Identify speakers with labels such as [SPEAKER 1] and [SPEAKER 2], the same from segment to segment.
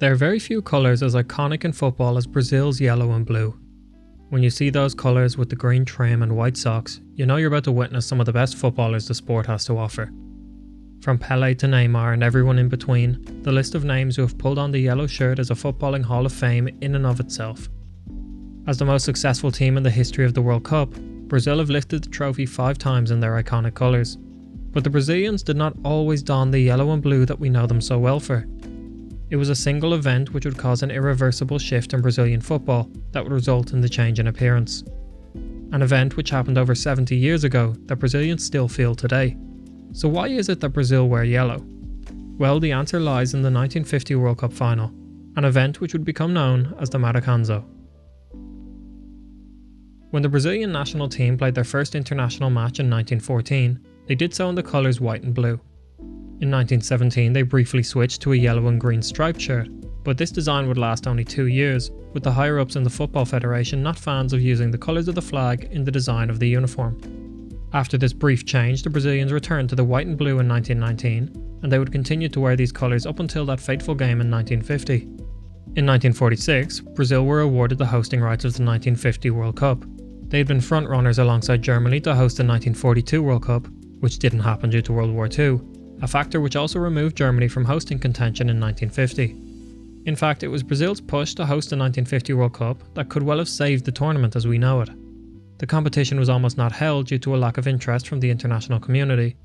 [SPEAKER 1] There are very few colours as iconic in football as Brazil's yellow and blue. When you see those colours with the green trim and white socks, you know you're about to witness some of the best footballers the sport has to offer. From Pelé to Neymar and everyone in between, the list of names who have pulled on the yellow shirt is a footballing hall of fame in and of itself. As the most successful team in the history of the World Cup, Brazil have lifted the trophy 5 times in their iconic colours. But the Brazilians did not always don the yellow and blue that we know them so well for. It was a single event which would cause an irreversible shift in Brazilian football that would result in the change in appearance. An event which happened over 70 years ago that Brazilians still feel today. So why is it that Brazil wear yellow? Well, the answer lies in the 1950 World Cup final, an event which would become known as the Maracanazo. When the Brazilian national team played their first international match in 1914, they did so in the colours white and blue. In 1917 they briefly switched to a yellow and green striped shirt, but this design would last only 2 years, with the higher ups in the Football Federation not fans of using the colours of the flag in the design of the uniform. After this brief change, the Brazilians returned to the white and blue in 1919, and they would continue to wear these colours up until that fateful game in 1950. In 1946, Brazil were awarded the hosting rights of the 1950 World Cup. They had been frontrunners alongside Germany to host the 1942 World Cup, which didn't happen due to World War II, a factor which also removed Germany from hosting contention in 1950. In fact, it was Brazil's push to host the 1950 World Cup that could well have saved the tournament as we know it. The competition was almost not held due to a lack of interest from the international community.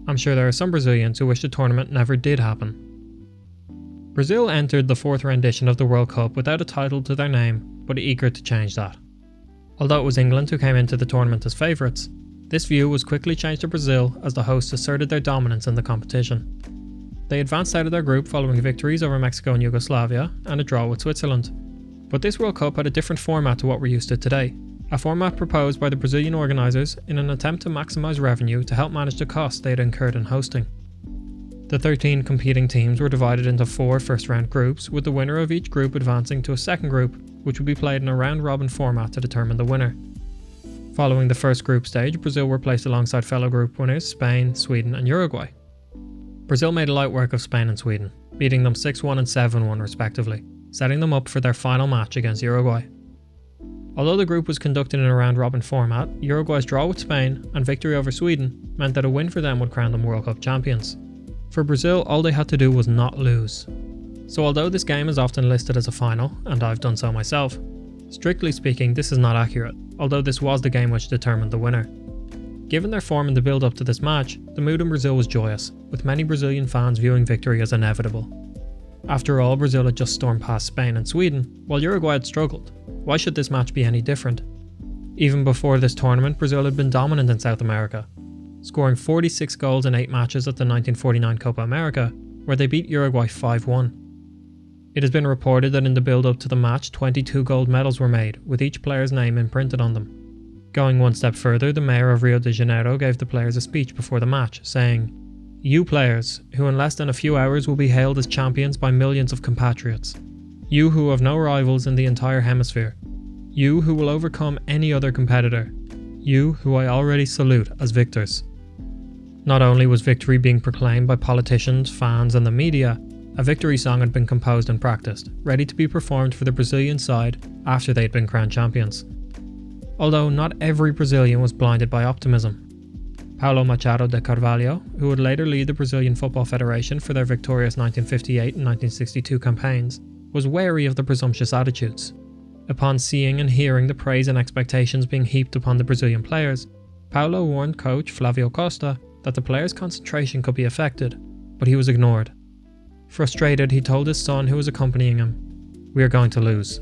[SPEAKER 1] I'm sure there are some Brazilians who wish the tournament never did happen. Brazil entered the 4th rendition of the World Cup without a title to their name, but eager to change that. Although it was England who came into the tournament as favourites, this view was quickly changed to Brazil as the hosts asserted their dominance in the competition. They advanced out of their group following victories over Mexico and Yugoslavia and a draw with Switzerland. But this World Cup had a different format to what we're used to today, a format proposed by the Brazilian organisers in an attempt to maximise revenue to help manage the costs they had incurred in hosting. The 13 competing teams were divided into 4 first-round groups, with the winner of each group advancing to a second group, which would be played in a round-robin format to determine the winner. Following the first group stage, Brazil were placed alongside fellow group winners Spain, Sweden and Uruguay. Brazil made light work of Spain and Sweden, beating them 6-1 and 7-1 respectively, setting them up for their final match against Uruguay. Although the group was conducted in a round-robin format, Uruguay's draw with Spain and victory over Sweden meant that a win for them would crown them World Cup champions. For Brazil, all they had to do was not lose. So although this game is often listed as a final, and I've done so myself, strictly speaking this is not accurate, although this was the game which determined the winner. Given their form in the build-up to this match, the mood in Brazil was joyous, with many Brazilian fans viewing victory as inevitable. After all, Brazil had just stormed past Spain and Sweden, while Uruguay had struggled. Why should this match be any different? Even before this tournament, Brazil had been dominant in South America, scoring 46 goals in 8 matches at the 1949 Copa America, where they beat Uruguay 5-1. It has been reported that in the build-up to the match 22 gold medals were made, with each player's name imprinted on them. Going one step further, the mayor of Rio de Janeiro gave the players a speech before the match, saying, "You players, who in less than a few hours will be hailed as champions by millions of compatriots. You who have no rivals in the entire hemisphere. You who will overcome any other competitor. You who I already salute as victors." Not only was victory being proclaimed by politicians, fans and the media, a victory song had been composed and practiced, ready to be performed for the Brazilian side after they had been crowned champions. Although not every Brazilian was blinded by optimism. Paulo Machado de Carvalho, who would later lead the Brazilian Football Federation for their victorious 1958 and 1962 campaigns, was wary of the presumptuous attitudes. Upon seeing and hearing the praise and expectations being heaped upon the Brazilian players, Paulo warned coach Flavio Costa that the players' concentration could be affected, but he was ignored. Frustrated, he told his son who was accompanying him, "We are going to lose."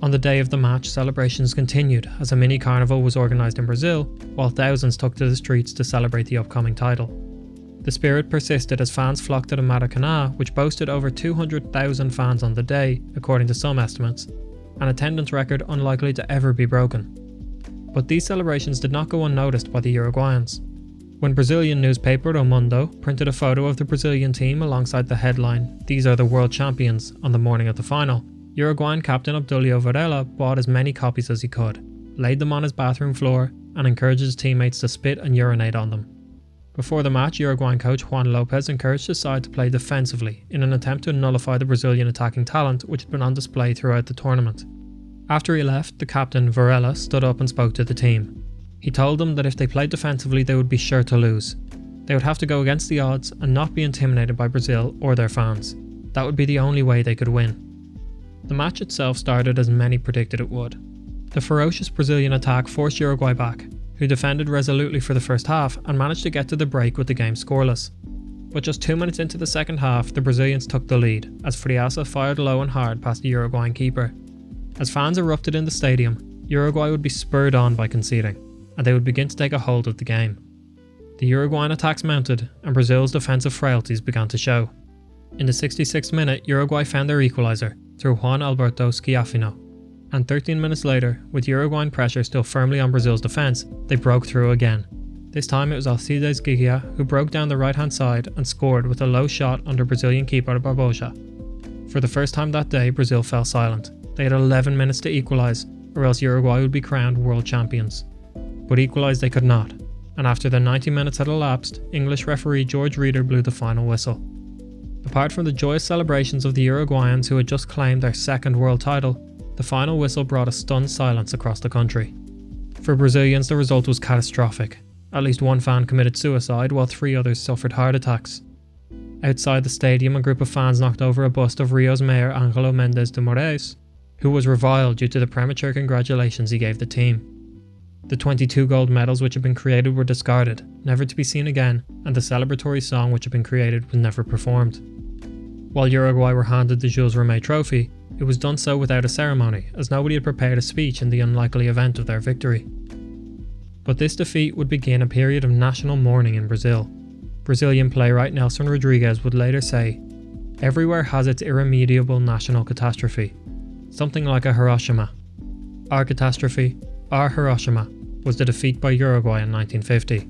[SPEAKER 1] On the day of the match, celebrations continued as a mini carnival was organised in Brazil, while thousands took to the streets to celebrate the upcoming title. The spirit persisted as fans flocked to the Maracanazo, which boasted over 200,000 fans on the day, according to some estimates, an attendance record unlikely to ever be broken. But these celebrations did not go unnoticed by the Uruguayans. When Brazilian newspaper O Mundo printed a photo of the Brazilian team alongside the headline, "These are the world champions," on the morning of the final, Uruguayan captain Obdulio Varela bought as many copies as he could, laid them on his bathroom floor and encouraged his teammates to spit and urinate on them. Before the match, Uruguayan coach Juan Lopez encouraged his side to play defensively in an attempt to nullify the Brazilian attacking talent which had been on display throughout the tournament. After he left, the captain, Varela, stood up and spoke to the team. He told them that if they played defensively they would be sure to lose. They would have to go against the odds and not be intimidated by Brazil or their fans. That would be the only way they could win. The match itself started as many predicted it would. The ferocious Brazilian attack forced Uruguay back, who defended resolutely for the first half and managed to get to the break with the game scoreless. But just 2 minutes into the second half, the Brazilians took the lead, as Friaça fired low and hard past the Uruguayan keeper. As fans erupted in the stadium, Uruguay would be spurred on by conceding, and they would begin to take a hold of the game. The Uruguayan attacks mounted, and Brazil's defensive frailties began to show. In the 66th minute, Uruguay found their equaliser through Juan Alberto Schiaffino, and 13 minutes later, with Uruguayan pressure still firmly on Brazil's defence, they broke through again. This time it was Alcides Giggia who broke down the right hand side and scored with a low shot under Brazilian keeper Barbosa. For the first time that day, Brazil fell silent. They had 11 minutes to equalise, or else Uruguay would be crowned world champions. But equalise they could not, and after the 90 minutes had elapsed, English referee George Reader blew the final whistle. Apart from the joyous celebrations of the Uruguayans who had just claimed their second world title, the final whistle brought a stunned silence across the country. For Brazilians, the result was catastrophic. At least one fan committed suicide, while 3 others suffered heart attacks. Outside the stadium, a group of fans knocked over a bust of Rio's mayor Angelo Mendes de Moraes, who was reviled due to the premature congratulations he gave the team. The 22 gold medals which had been created were discarded, never to be seen again, and the celebratory song which had been created was never performed. While Uruguay were handed the Jules Rimet trophy, it was done so without a ceremony, as nobody had prepared a speech in the unlikely event of their victory. But this defeat would begin a period of national mourning in Brazil. Brazilian playwright Nelson Rodrigues would later say, "Everywhere has its irremediable national catastrophe, something like a Hiroshima. Our catastrophe, our Hiroshima, was the defeat by Uruguay in 1950.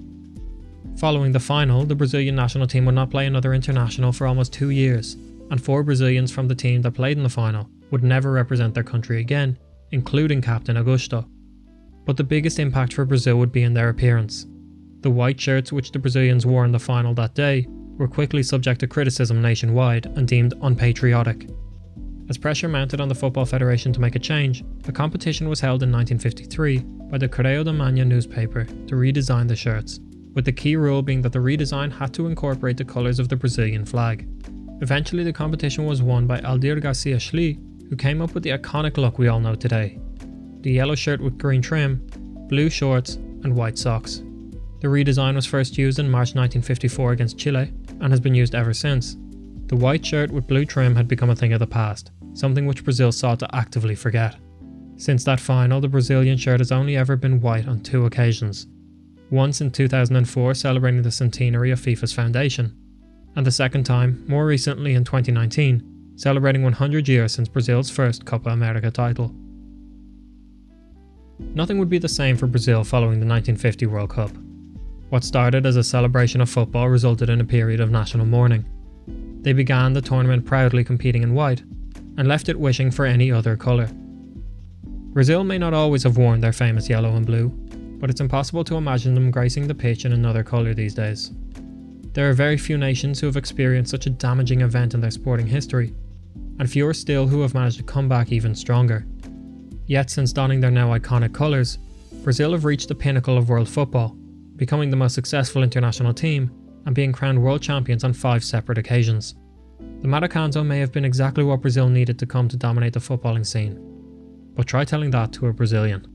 [SPEAKER 1] Following the final, the Brazilian national team would not play another international for almost 2 years, and 4 Brazilians from the team that played in the final would never represent their country again, including captain Augusto. But the biggest impact for Brazil would be in their appearance. The white shirts which the Brazilians wore in the final that day were quickly subject to criticism nationwide and deemed unpatriotic. As pressure mounted on the Football Federation to make a change, a competition was held in 1953 by the Correio da Manhã newspaper to redesign the shirts, with the key rule being that the redesign had to incorporate the colours of the Brazilian flag. Eventually the competition was won by Aldir Garcia Schlee, who came up with the iconic look we all know today. The yellow shirt with green trim, blue shorts and white socks. The redesign was first used in March 1954 against Chile and has been used ever since. The white shirt with blue trim had become a thing of the past, something which Brazil sought to actively forget. Since that final, the Brazilian shirt has only ever been white on 2 occasions. Once in 2004 celebrating the centenary of FIFA's foundation, and the second time, more recently in 2019, celebrating 100 years since Brazil's first Copa America title. Nothing would be the same for Brazil following the 1950 World Cup. What started as a celebration of football resulted in a period of national mourning. They began the tournament proudly competing in white, and left it wishing for any other colour. Brazil may not always have worn their famous yellow and blue, but it's impossible to imagine them gracing the pitch in another colour these days. There are very few nations who have experienced such a damaging event in their sporting history, and fewer still who have managed to come back even stronger. Yet since donning their now iconic colours, Brazil have reached the pinnacle of world football, becoming the most successful international team and being crowned world champions on 5 separate occasions. The Maracanazo may have been exactly what Brazil needed to come to dominate the footballing scene, but try telling that to a Brazilian.